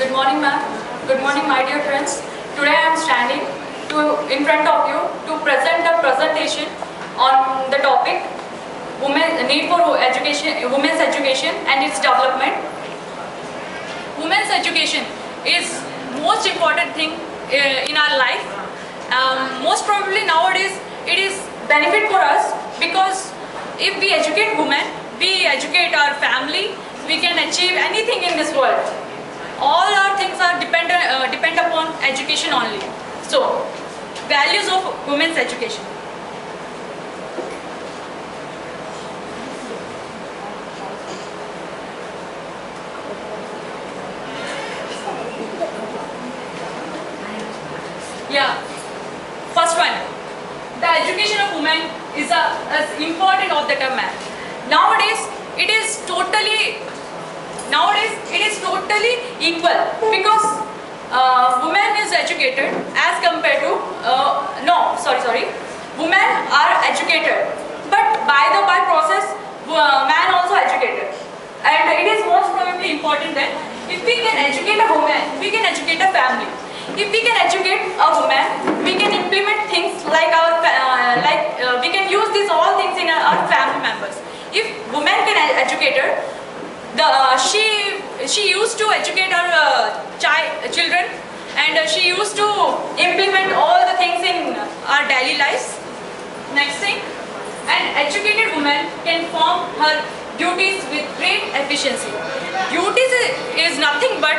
Good morning, ma'am. Good morning, my dear friends. Today I am standing in front of you to present a presentation on the topic need for education, women's education and its development. Women's education is most important thing in our life. Most probably nowadays it is benefit for us because if we educate women, we educate our family, we can achieve anything in this world. All our things are depend upon education only. So, values of women's education. Yeah, first one, the education of women is as important of the man. Nowadays, it is totally equal because women is educated as compared to women are educated, but by process man also educated, and it is most probably important that if we can educate a woman, we can educate a family. If we can educate a woman, we can implement things like we can use these all things in our family members. If women can educate her, she used to educate her children, and she used to implement all the things in our daily lives. Next thing, an educated woman can perform her duties with great efficiency. Duties is nothing but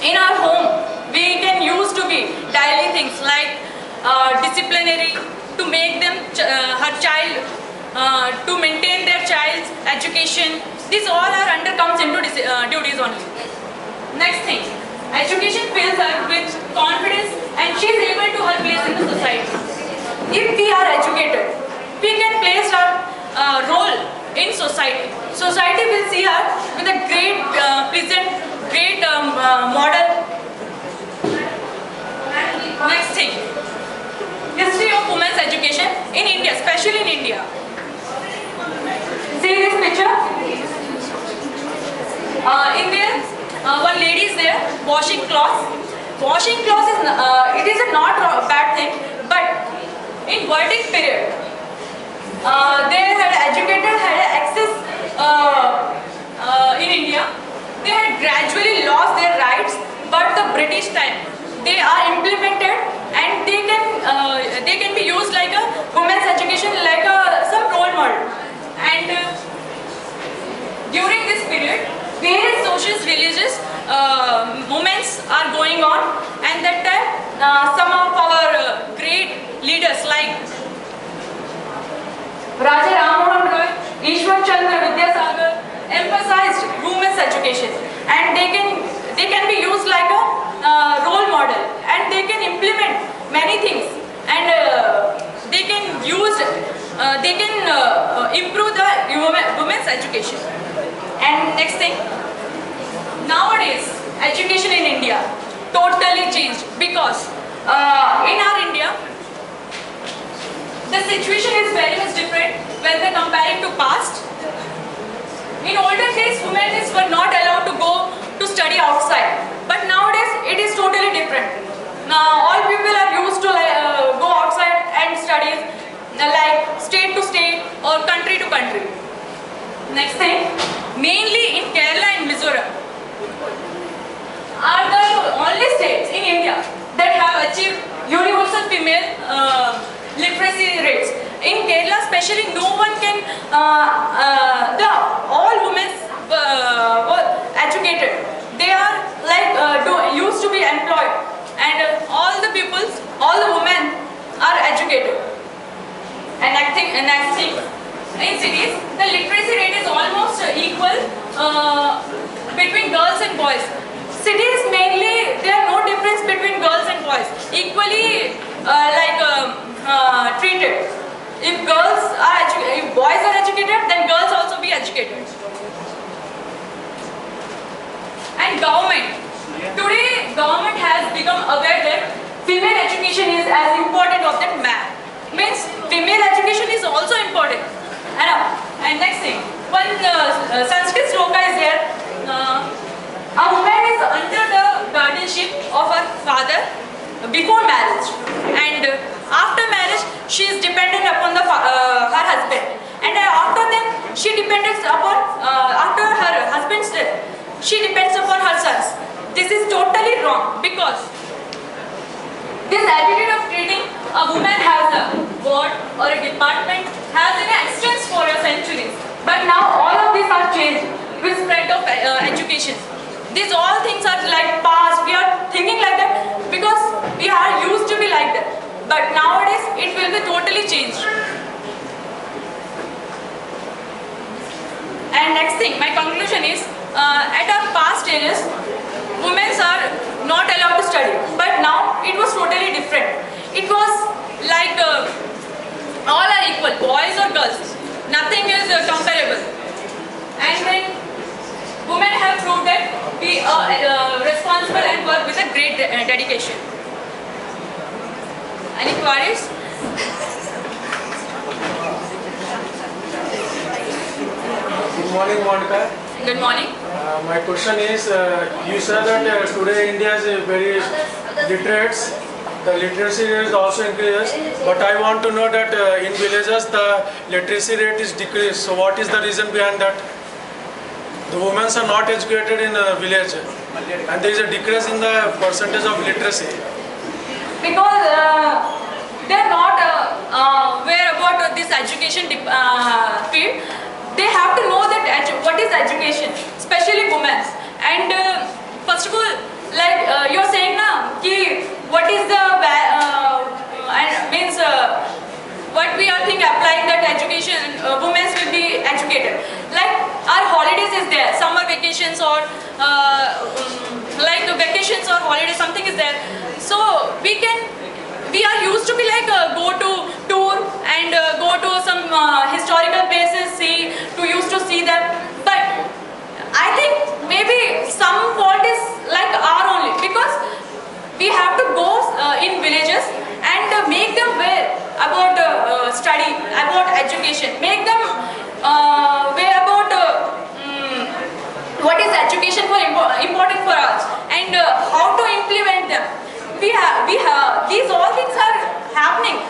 in our home we can use to be daily things like disciplinary, to make them her child, to maintain their child's education. These all are comes into duties only. Next thing, education fills her with confidence and she is able to her place in the society. If we are educated, we can place our role in society. Society will see her with a great model. Next thing, history of women's education in India, especially in India. See this picture? In there, one lady is there washing clothes. Washing clothes is not a bad thing, but in Vedic period, they had access in India. They had gradually lost their rights, but the British time they are implemented and they can be used like a women's education, like some role model. And during this period, various social religious movements are going on, and that time some of our great leaders like Raja Ram Mohan Roy, Ishwar Chandra Vidyasagar emphasized women's education, and they can be used like a role model, and they can implement many things, and they can improve the women's education. And next thing, nowadays education in India totally changed because in our India the situation is very much different when we are comparing to past. In olden days, women were not allowed to go to study outside, but nowadays it is totally different. Now all people are used to go outside and study like state to state or country to country. Next thing, mainly in Kerala and Mizoram are the only states in India that have achieved universal female literacy rates. In Kerala especially, no one can, all women were educated. They are used to be employed, and all the women are educated. And next thing, in cities, the literacy rate is almost equal between girls and boys. Cities mainly, there are no difference between girls and boys. Equally treated. If boys are educated, then girls also be educated. And government. Today, government has become aware that female education is as important of that man. Means female education is also important. And next thing, one Sanskrit sloka is here. A woman is she depends upon her sons. This is totally wrong because this attitude of treating a woman as a ward or a department has been extends for centuries. But now all of these are changed with spread of education. These all things are like past. We are thinking like that because we are used to be like that. But nowadays it will be totally changed. And next thing, my conclusion is, at our past ages, women are not allowed to study. But now it was totally different. It was like all are equal, boys or girls. Nothing is comparable. And then women have proved that we are responsible and work with a great dedication. Any queries? Good morning, Monica. Good morning. My question is, you said that today India is very literate. The literacy rate is also increases, but I want to know that in villages the literacy rate is decreased. So what is the reason behind that? The women are not educated in a village, and there is a decrease in the percentage of literacy. Because they are not aware about this education field. They have to know that what is education, especially women. And first of all, like you are saying now, what is the means what we are thinking applying that education, women will be educated. Like our holidays is there, summer vacations or like vacations or holidays, something is there. So we are used to be like go to tour and go to some historical places, used to see them. But I think maybe some fault is like our only, because we have to go in villages and make them aware about study, about education, make them aware about what is education for important for us and how to implement them. We have these all things are happening.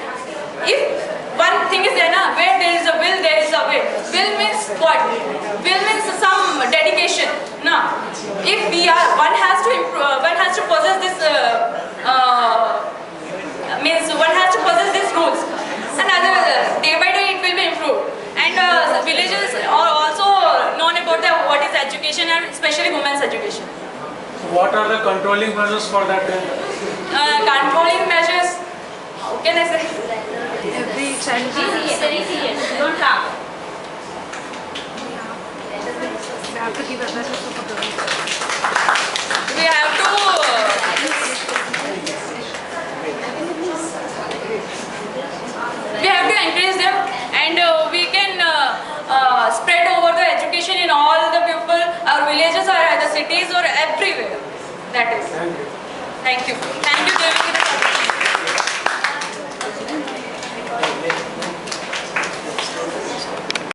If one thing is there, where there is a will, there is a way. Will means what? Will means some dedication. No. If one has to possess this means one has to possess these rules, and day by day it will be improved. And villages are also known about what is education, and especially women's education. What are the controlling measures for that? Controlling measures. How can I say? Every child Very serious. Don't laugh. we have to give awareness to the girls. We have to encourage them, and we can spread over the education in all the people, our villages or the cities or everywhere. That is. Thank you. Thank you. Thank you, David.